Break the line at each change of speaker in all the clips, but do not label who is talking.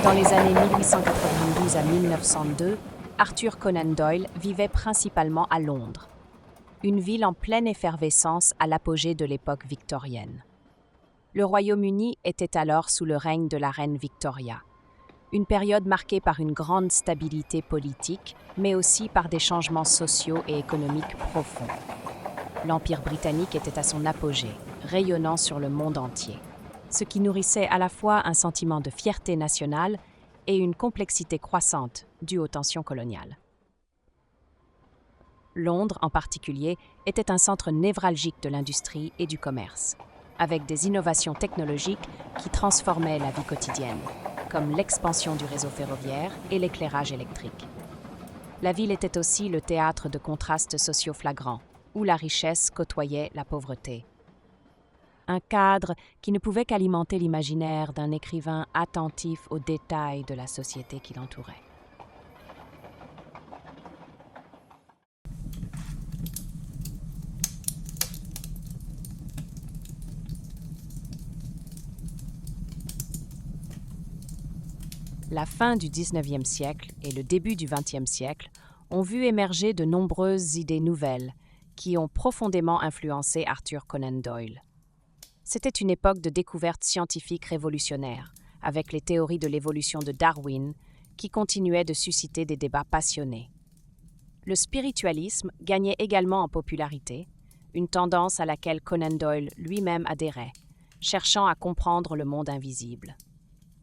Dans les années 1892 à 1902, Arthur Conan Doyle vivait principalement à Londres, une ville en pleine effervescence à l'apogée de l'époque victorienne. Le Royaume-Uni était alors sous le règne de la reine Victoria, une période marquée par une grande stabilité politique, mais aussi par des changements sociaux et économiques profonds. L'Empire britannique était à son apogée, rayonnant sur le monde entier, ce qui nourrissait à la fois un sentiment de fierté nationale et une complexité croissante due aux tensions coloniales. Londres, en particulier, était un centre névralgique de l'industrie et du commerce, avec des innovations technologiques qui transformaient la vie quotidienne, comme l'expansion du réseau ferroviaire et l'éclairage électrique. La ville était aussi le théâtre de contrastes sociaux flagrants, où la richesse côtoyait la pauvreté. Un cadre qui ne pouvait qu'alimenter l'imaginaire d'un écrivain attentif aux détails de la société qui l'entourait. La fin du XIXe siècle et le début du XXe siècle ont vu émerger de nombreuses idées nouvelles qui ont profondément influencé Arthur Conan Doyle. C'était une époque de découvertes scientifiques révolutionnaires, avec les théories de l'évolution de Darwin, qui continuaient de susciter des débats passionnés. Le spiritualisme gagnait également en popularité, une tendance à laquelle Conan Doyle lui-même adhérait, cherchant à comprendre le monde invisible.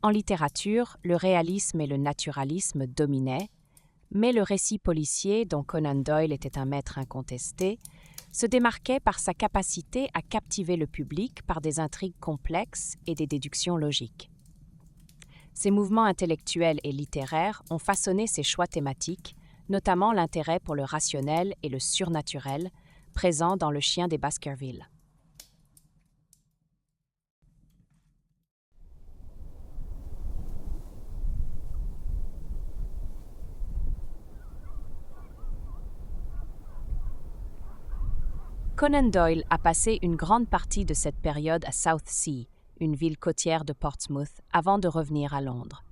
En littérature, le réalisme et le naturalisme dominaient, mais le récit policier, dont Conan Doyle était un maître incontesté, se démarquait par sa capacité à captiver le public par des intrigues complexes et des déductions logiques. Ces mouvements intellectuels et littéraires ont façonné ses choix thématiques, notamment l'intérêt pour le rationnel et le surnaturel, présent dans Le Chien des Baskerville. Conan Doyle a passé une grande partie de cette période à Southsea, une ville côtière de Portsmouth, avant de revenir à Londres.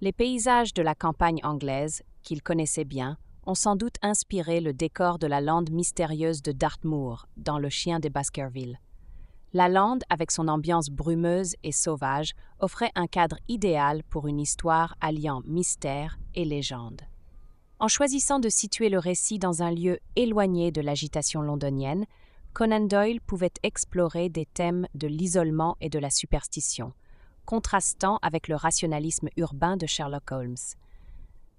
Les paysages de la campagne anglaise, qu'il connaissait bien, ont sans doute inspiré le décor de la lande mystérieuse de Dartmoor, dans Le Chien des Baskerville. La lande, avec son ambiance brumeuse et sauvage, offrait un cadre idéal pour une histoire alliant mystère et légende. En choisissant de situer le récit dans un lieu éloigné de l'agitation londonienne, Conan Doyle pouvait explorer des thèmes de l'isolement et de la superstition, contrastant avec le rationalisme urbain de Sherlock Holmes.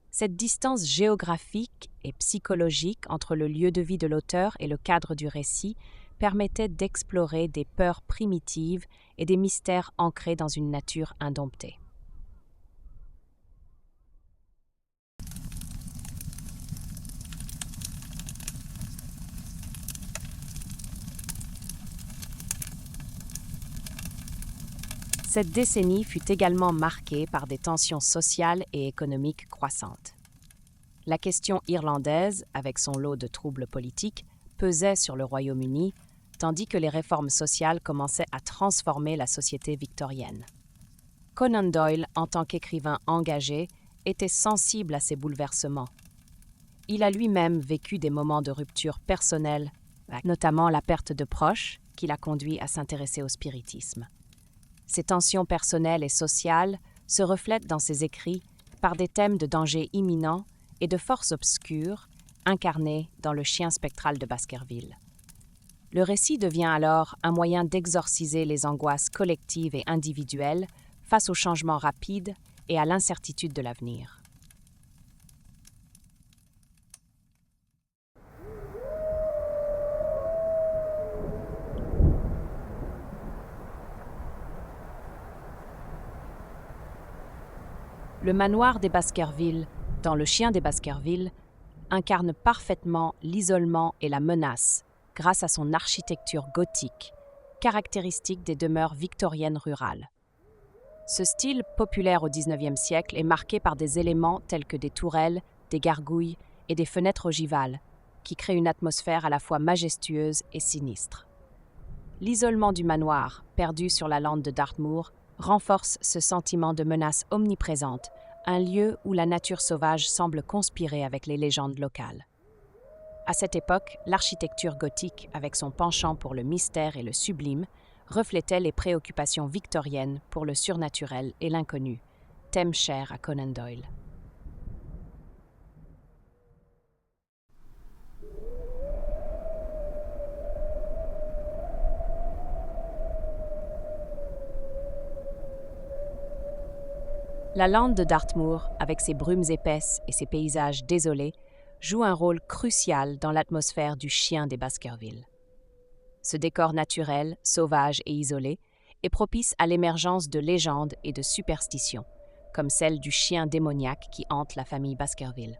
Cette distance géographique et psychologique entre le lieu de vie de l'auteur et le cadre du récit permettait d'explorer des peurs primitives et des mystères ancrés dans une nature indomptée. Cette décennie fut également marquée par des tensions sociales et économiques croissantes. La question irlandaise, avec son lot de troubles politiques, pesait sur le Royaume-Uni, tandis que les réformes sociales commençaient à transformer la société victorienne. Conan Doyle, en tant qu'écrivain engagé, était sensible à ces bouleversements. Il a lui-même vécu des moments de rupture personnelle, notamment la perte de proches, qui l'a conduit à s'intéresser au spiritisme. Ces tensions personnelles et sociales se reflètent dans ses écrits par des thèmes de danger imminent et de forces obscures incarnés dans Le Chien spectral de Baskerville. Le récit devient alors un moyen d'exorciser les angoisses collectives et individuelles face aux changements rapides et à l'incertitude de l'avenir. Le manoir des Baskerville, dans Le Chien des Baskerville, incarne parfaitement l'isolement et la menace grâce à son architecture gothique, caractéristique des demeures victoriennes rurales. Ce style, populaire au XIXe siècle, est marqué par des éléments tels que des tourelles, des gargouilles et des fenêtres ogivales, qui créent une atmosphère à la fois majestueuse et sinistre. L'isolement du manoir, perdu sur la lande de Dartmoor, renforce ce sentiment de menace omniprésente, un lieu où la nature sauvage semble conspirer avec les légendes locales. À cette époque, l'architecture gothique, avec son penchant pour le mystère et le sublime, reflétait les préoccupations victoriennes pour le surnaturel et l'inconnu, thème cher à Conan Doyle. La lande de Dartmoor, avec ses brumes épaisses et ses paysages désolés, joue un rôle crucial dans l'atmosphère du Chien des Baskerville. Ce décor naturel, sauvage et isolé est propice à l'émergence de légendes et de superstitions, comme celle du chien démoniaque qui hante la famille Baskerville.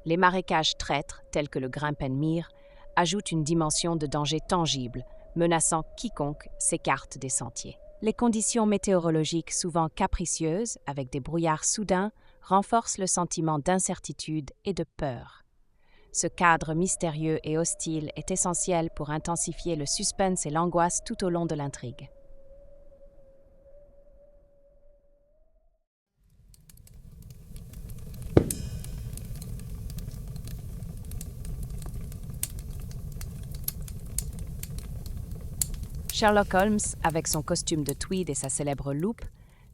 Les marécages traîtres, tels que le Grimpenmere, ajoutent une dimension de danger tangible, menaçant quiconque s'écarte des sentiers. Les conditions météorologiques souvent capricieuses, avec des brouillards soudains, renforcent le sentiment d'incertitude et de peur. Ce cadre mystérieux et hostile est essentiel pour intensifier le suspense et l'angoisse tout au long de l'intrigue. Sherlock Holmes, avec son costume de tweed et sa célèbre loupe,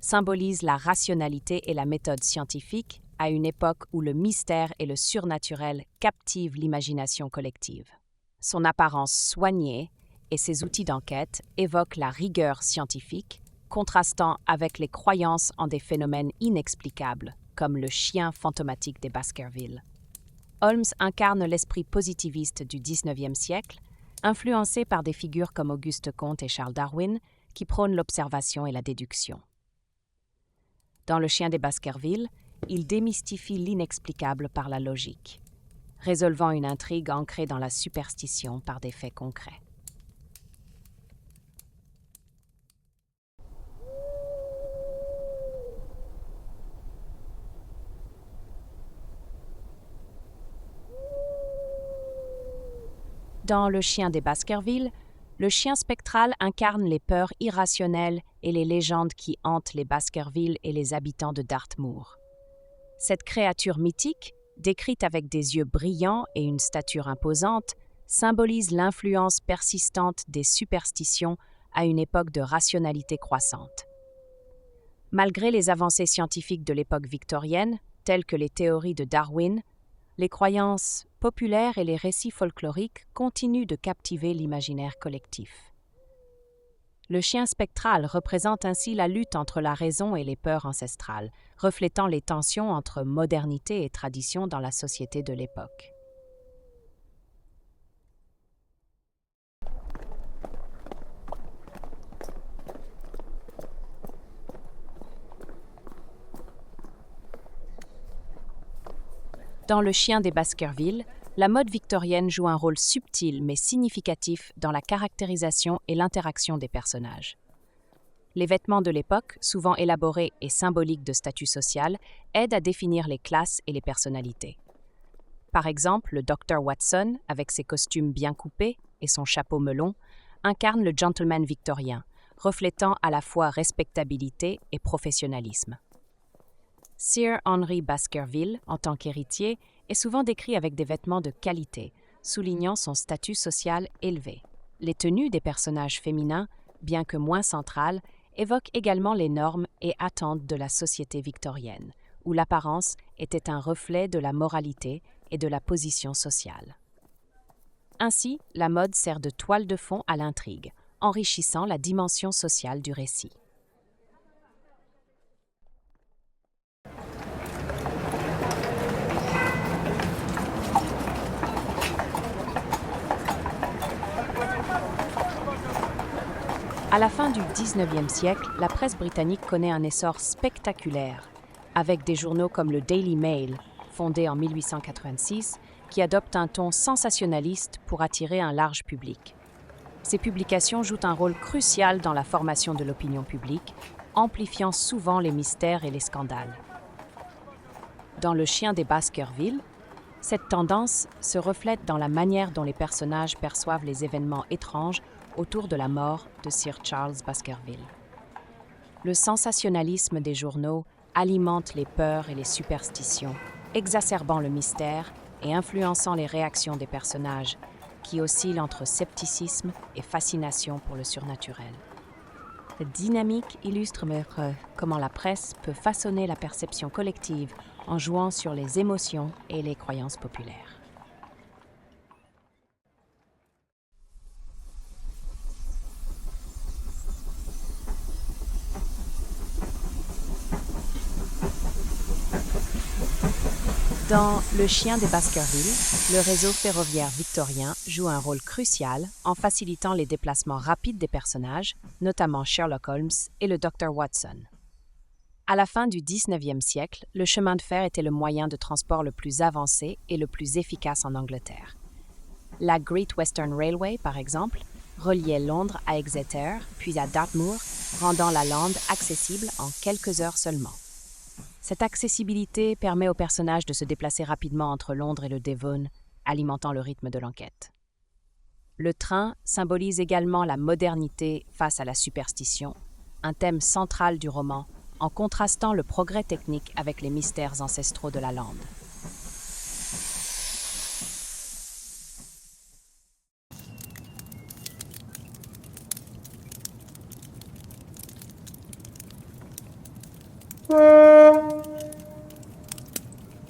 symbolise la rationalité et la méthode scientifique à une époque où le mystère et le surnaturel captivent l'imagination collective. Son apparence soignée et ses outils d'enquête évoquent la rigueur scientifique, contrastant avec les croyances en des phénomènes inexplicables, comme le chien fantomatique des Baskerville. Holmes incarne l'esprit positiviste du XIXe siècle, influencé par des figures comme Auguste Comte et Charles Darwin, qui prônent l'observation et la déduction. Dans Le Chien des Baskerville, il démystifie l'inexplicable par la logique, résolvant une intrigue ancrée dans la superstition par des faits concrets. Dans Le Chien des Baskerville, le chien spectral incarne les peurs irrationnelles et les légendes qui hantent les Baskerville et les habitants de Dartmoor. Cette créature mythique, décrite avec des yeux brillants et une stature imposante, symbolise l'influence persistante des superstitions à une époque de rationalité croissante. Malgré les avancées scientifiques de l'époque victorienne, telles que les théories de Darwin, les croyances populaires et les récits folkloriques continuent de captiver l'imaginaire collectif. Le chien spectral représente ainsi la lutte entre la raison et les peurs ancestrales, reflétant les tensions entre modernité et tradition dans la société de l'époque. Dans Le Chien des Baskerville, la mode victorienne joue un rôle subtil mais significatif dans la caractérisation et l'interaction des personnages. Les vêtements de l'époque, souvent élaborés et symboliques de statut social, aident à définir les classes et les personnalités. Par exemple, le Dr Watson, avec ses costumes bien coupés et son chapeau melon, incarne le gentleman victorien, reflétant à la fois respectabilité et professionnalisme. Sir Henry Baskerville, en tant qu'héritier, est souvent décrit avec des vêtements de qualité, soulignant son statut social élevé. Les tenues des personnages féminins, bien que moins centrales, évoquent également les normes et attentes de la société victorienne, où l'apparence était un reflet de la moralité et de la position sociale. Ainsi, la mode sert de toile de fond à l'intrigue, enrichissant la dimension sociale du récit. À la fin du XIXe siècle, la presse britannique connaît un essor spectaculaire, avec des journaux comme le Daily Mail, fondé en 1886, qui adoptent un ton sensationnaliste pour attirer un large public. Ces publications jouent un rôle crucial dans la formation de l'opinion publique, amplifiant souvent les mystères et les scandales. Dans Le Chien des Baskerville, cette tendance se reflète dans la manière dont les personnages perçoivent les événements étranges autour de la mort de Sir Charles Baskerville. Le sensationnalisme des journaux alimente les peurs et les superstitions, exacerbant le mystère et influençant les réactions des personnages, qui oscillent entre scepticisme et fascination pour le surnaturel. Cette dynamique illustre comment la presse peut façonner la perception collective en jouant sur les émotions et les croyances populaires. Dans Le Chien des Baskerville, le réseau ferroviaire victorien joue un rôle crucial en facilitant les déplacements rapides des personnages, notamment Sherlock Holmes et le Dr Watson. À la fin du 19e siècle, le chemin de fer était le moyen de transport le plus avancé et le plus efficace en Angleterre. La Great Western Railway, par exemple, reliait Londres à Exeter, puis à Dartmoor, rendant la lande accessible en quelques heures seulement. Cette accessibilité permet aux personnages de se déplacer rapidement entre Londres et le Devon, alimentant le rythme de l'enquête. Le train symbolise également la modernité face à la superstition, un thème central du roman, en contrastant le progrès technique avec les mystères ancestraux de la lande.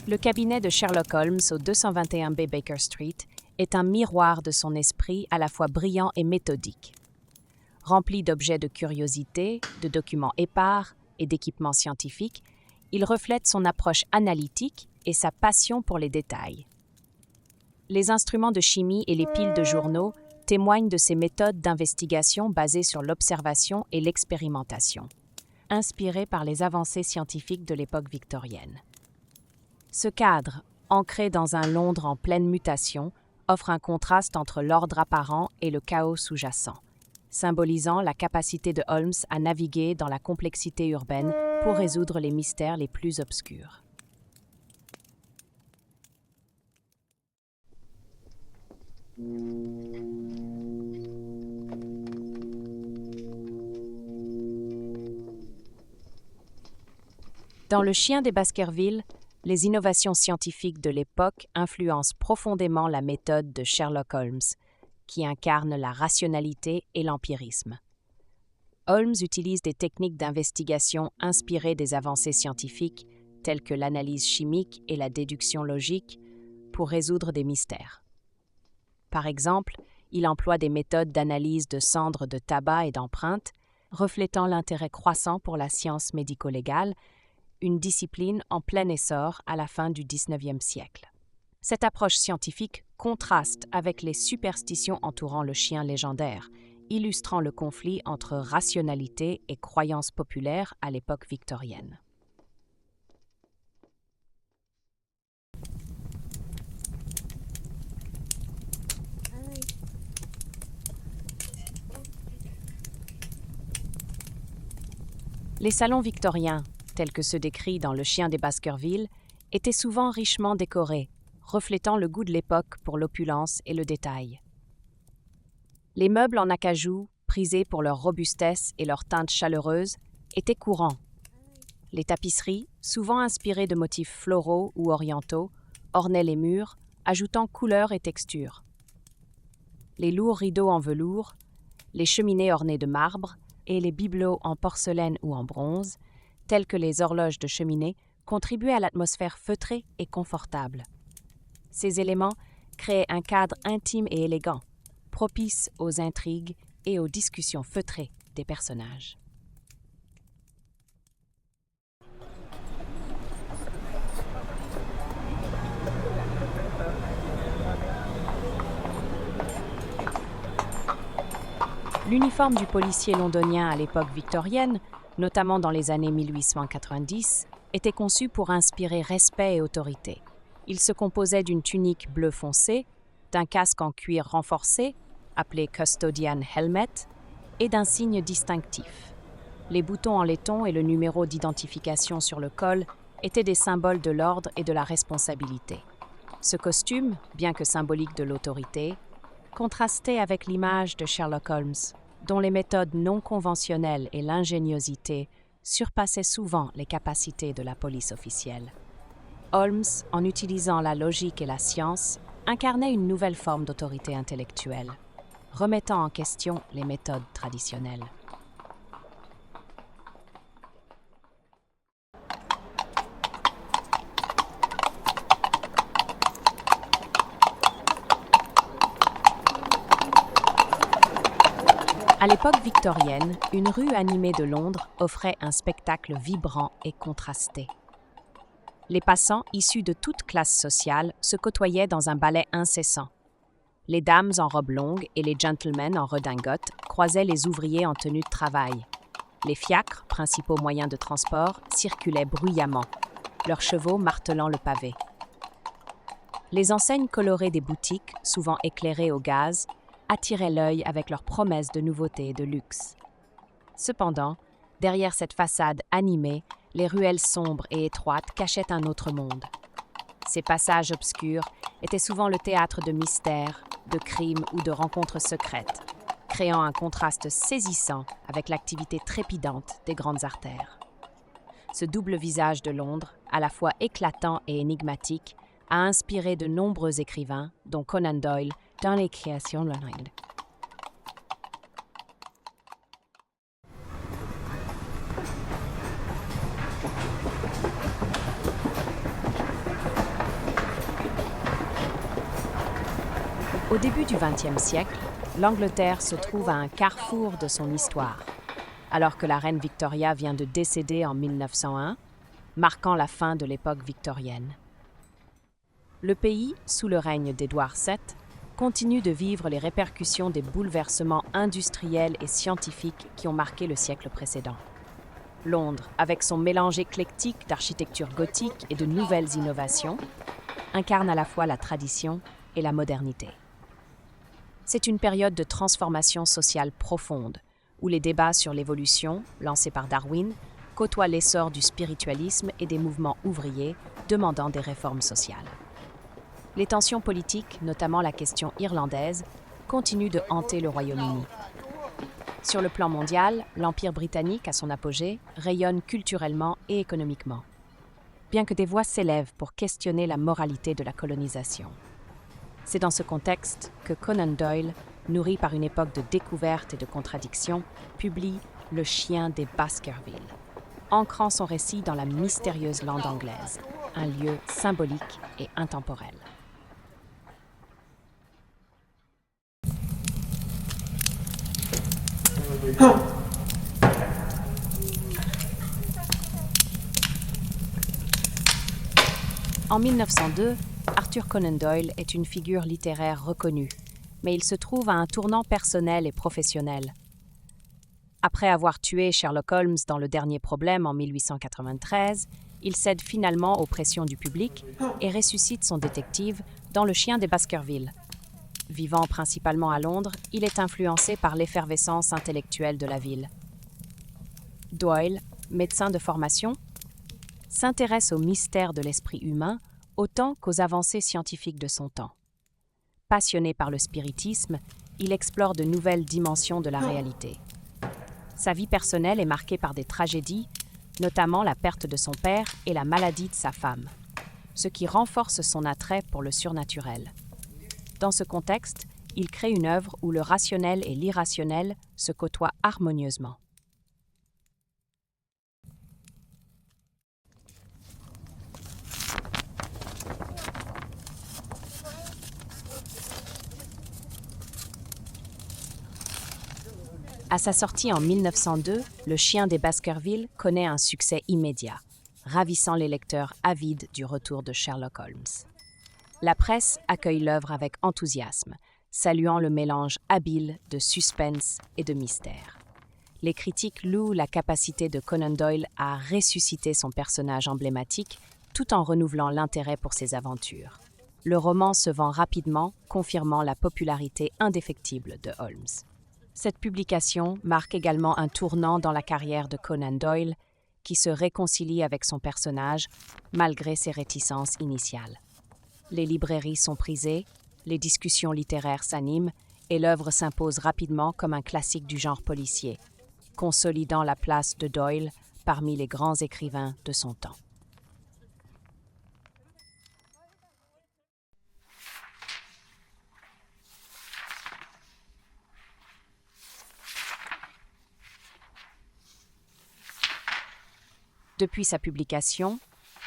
Le cabinet de Sherlock Holmes au 221B Baker Street est un miroir de son esprit à la fois brillant et méthodique. Rempli d'objets de curiosité, de documents épars et d'équipements scientifiques, il reflète son approche analytique et sa passion pour les détails. Les instruments de chimie et les piles de journaux témoignent de ses méthodes d'investigation basées sur l'observation et l'expérimentation, inspirées par les avancées scientifiques de l'époque victorienne. Ce cadre, ancré dans un Londres en pleine mutation, offre un contraste entre l'ordre apparent et le chaos sous-jacent, symbolisant la capacité de Holmes à naviguer dans la complexité urbaine pour résoudre les mystères les plus obscurs. Dans Le Chien des Baskerville, les innovations scientifiques de l'époque influencent profondément la méthode de Sherlock Holmes, qui incarne la rationalité et l'empirisme. Holmes utilise des techniques d'investigation inspirées des avancées scientifiques, telles que l'analyse chimique et la déduction logique, pour résoudre des mystères. Par exemple, il emploie des méthodes d'analyse de cendres de tabac et d'empreintes, reflétant l'intérêt croissant pour la science médico-légale, une discipline en plein essor à la fin du XIXe siècle. Cette approche scientifique contraste avec les superstitions entourant le chien légendaire, illustrant le conflit entre rationalité et croyances populaires à l'époque victorienne. Les salons victoriens, tels que ceux décrits dans Le Chien des Baskerville, étaient souvent richement décorés, reflétant le goût de l'époque pour l'opulence et le détail. Les meubles en acajou, prisés pour leur robustesse et leur teinte chaleureuse, étaient courants. Les tapisseries, souvent inspirées de motifs floraux ou orientaux, ornaient les murs, ajoutant couleur et texture. Les lourds rideaux en velours, les cheminées ornées de marbre et les bibelots en porcelaine ou en bronze, telles que les horloges de cheminée, contribuaient à l'atmosphère feutrée et confortable. Ces éléments créaient un cadre intime et élégant, propice aux intrigues et aux discussions feutrées des personnages. L'uniforme du policier londonien à l'époque victorienne, notamment dans les années 1890, était conçu pour inspirer respect et autorité. Il se composait d'une tunique bleu foncé, d'un casque en cuir renforcé, appelé Custodian Helmet, et d'un signe distinctif. Les boutons en laiton et le numéro d'identification sur le col étaient des symboles de l'ordre et de la responsabilité. Ce costume, bien que symbolique de l'autorité, contrastait avec l'image de Sherlock Holmes, dont les méthodes non conventionnelles et l'ingéniosité surpassait souvent les capacités de la police officielle. Holmes, en utilisant la logique et la science, incarnait une nouvelle forme d'autorité intellectuelle, remettant en question les méthodes traditionnelles. À l'époque victorienne, une rue animée de Londres offrait un spectacle vibrant et contrasté. Les passants, issus de toutes classes sociales, se côtoyaient dans un ballet incessant. Les dames en robes longues et les gentlemen en redingote croisaient les ouvriers en tenue de travail. Les fiacres, principaux moyens de transport, circulaient bruyamment, leurs chevaux martelant le pavé. Les enseignes colorées des boutiques, souvent éclairées au gaz, attiraient l'œil avec leurs promesses de nouveautés et de luxe. Cependant, derrière cette façade animée, les ruelles sombres et étroites cachaient un autre monde. Ces passages obscurs étaient souvent le théâtre de mystères, de crimes ou de rencontres secrètes, créant un contraste saisissant avec l'activité trépidante des grandes artères. Ce double visage de Londres, à la fois éclatant et énigmatique, a inspiré de nombreux écrivains, dont Conan Doyle, dans les créations de Londres. Au début du XXe siècle, l'Angleterre se trouve à un carrefour de son histoire. Alors que la reine Victoria vient de décéder en 1901, marquant la fin de l'époque victorienne. Le pays, sous le règne d'Édouard VII, continue de vivre les répercussions des bouleversements industriels et scientifiques qui ont marqué le siècle précédent. Londres, avec son mélange éclectique d'architecture gothique et de nouvelles innovations, incarne à la fois la tradition et la modernité. C'est une période de transformation sociale profonde, où les débats sur l'évolution, lancés par Darwin, côtoient l'essor du spiritualisme et des mouvements ouvriers demandant des réformes sociales. Les tensions politiques, notamment la question irlandaise, continuent de hanter le Royaume-Uni. Sur le plan mondial, l'Empire britannique, à son apogée, rayonne culturellement et économiquement, bien que des voix s'élèvent pour questionner la moralité de la colonisation. C'est dans ce contexte que Conan Doyle, nourri par une époque de découverte et de contradiction, publie Le chien des Baskerville, ancrant son récit dans la mystérieuse lande anglaise, un lieu symbolique et intemporel. En 1902, Arthur Conan Doyle est une figure littéraire reconnue, mais il se trouve à un tournant personnel et professionnel. Après avoir tué Sherlock Holmes dans Le Dernier Problème en 1893, il cède finalement aux pressions du public et ressuscite son détective dans Le chien des Baskerville. Vivant principalement à Londres, il est influencé par l'effervescence intellectuelle de la ville. Doyle, médecin de formation, s'intéresse aux mystères de l'esprit humain autant qu'aux avancées scientifiques de son temps. Passionné par le spiritisme, il explore de nouvelles dimensions de la réalité. Sa vie personnelle est marquée par des tragédies, notamment la perte de son père et la maladie de sa femme, ce qui renforce son attrait pour le surnaturel. Dans ce contexte, il crée une œuvre où le rationnel et l'irrationnel se côtoient harmonieusement. À sa sortie en 1902, Le chien des Baskerville connaît un succès immédiat, ravissant les lecteurs avides du retour de Sherlock Holmes. La presse accueille l'œuvre avec enthousiasme, saluant le mélange habile de suspense et de mystère. Les critiques louent la capacité de Conan Doyle à ressusciter son personnage emblématique tout en renouvelant l'intérêt pour ses aventures. Le roman se vend rapidement, confirmant la popularité indéfectible de Holmes. Cette publication marque également un tournant dans la carrière de Conan Doyle, qui se réconcilie avec son personnage malgré ses réticences initiales. Les librairies sont prisées, les discussions littéraires s'animent et l'œuvre s'impose rapidement comme un classique du genre policier, consolidant la place de Doyle parmi les grands écrivains de son temps. Depuis sa publication,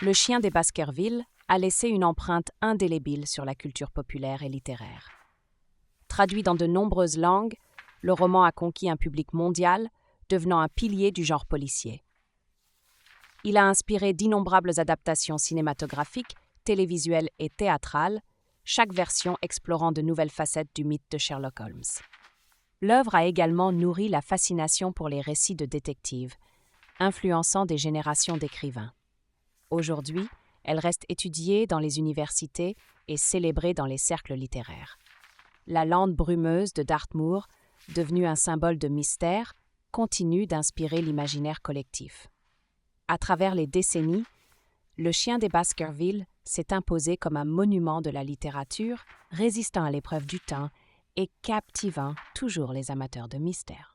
Le chien des Baskerville a laissé une empreinte indélébile sur la culture populaire et littéraire. Traduit dans de nombreuses langues, le roman a conquis un public mondial, devenant un pilier du genre policier. Il a inspiré d'innombrables adaptations cinématographiques, télévisuelles et théâtrales, chaque version explorant de nouvelles facettes du mythe de Sherlock Holmes. L'œuvre a également nourri la fascination pour les récits de détectives, influençant des générations d'écrivains. Aujourd'hui, elle reste étudiée dans les universités et célébrée dans les cercles littéraires. La lande brumeuse de Dartmoor, devenue un symbole de mystère, continue d'inspirer l'imaginaire collectif. À travers les décennies, Le chien des Baskerville s'est imposé comme un monument de la littérature, résistant à l'épreuve du temps et captivant toujours les amateurs de mystère.